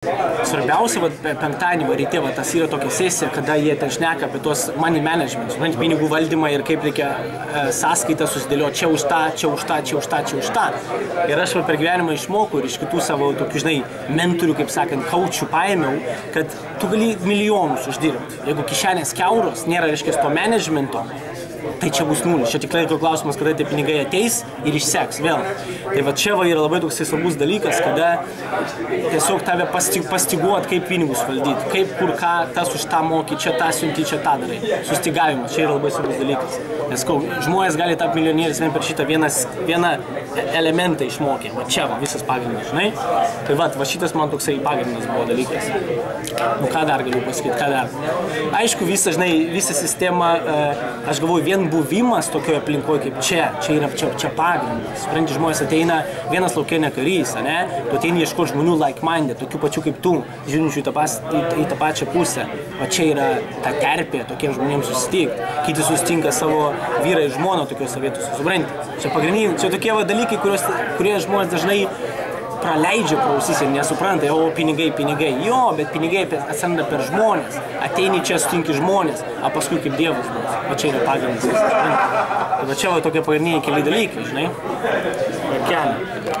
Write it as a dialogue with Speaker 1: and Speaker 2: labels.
Speaker 1: Svarbiausia, penktadienį ryte, tas yra tokia sesija, kada jie ten šneka apie tos money management, pinigų valdymą ir kaip reikia sąskaitą susidėlioti čia už tą, čia už tą, čia už tą, čia už tą. Ir aš per gyvenimą išmokau ir iš kitų savo tokių, mentorių, kaip sakant, kaučių paėmiau, kad tu gali milijonus uždirbti. Jeigu kišenės kiauros, nėra, reiškia, to managemento, tai čia bus nulis. Čia tik laiko klausimas, kada tie pinigai ateis ir išseks vėl. Tai va čia yra labai toks svarbus dalykas, kada tiesiog tave pastiguot, kaip pinigus valdyti, kaip kur ką, tas už tą moki, čia tą siunti, čia tą darai. Sustigavimas, čia yra labai svarbus dalykas. Nes žmonės gali tapti milijonieriais vien per šitą vieną elementą išmokė. Va čia visas pagrindas, žinai. Tai va šitas man toksai pagrindas buvo dalykas. Nu ką dar galiu pasakyti, ką dar. Aišku, visa sistema, aš galvoju, vien buvimas tokioje aplinkoje kaip čia pagrindas. Supranti, žmonės ateina, vienas laukia ne karys, ne? Tu ateini ieškoti žmonių like-minded, tokių pačių kaip tu, žiūrinčių į tą pačią pusę. O čia yra ta terpė tokiems žmonėms susitikti. Kiti susitinka savo vyrą ir žmoną tokiuose vietose, supranti? Čia pagrindiniai, čia tokie dalykai, kurie žmonės dažnai praleidžia pro ausis ir nesupranta, o pinigai. Jo, bet pinigai atsiranda per žmonės. Ateini čia, sutinki žmonės, o paskui kaip Dievas. O čia yra pagrindas. Va čia tokie pagrindiniai keli dalykai, žinai. Kelią.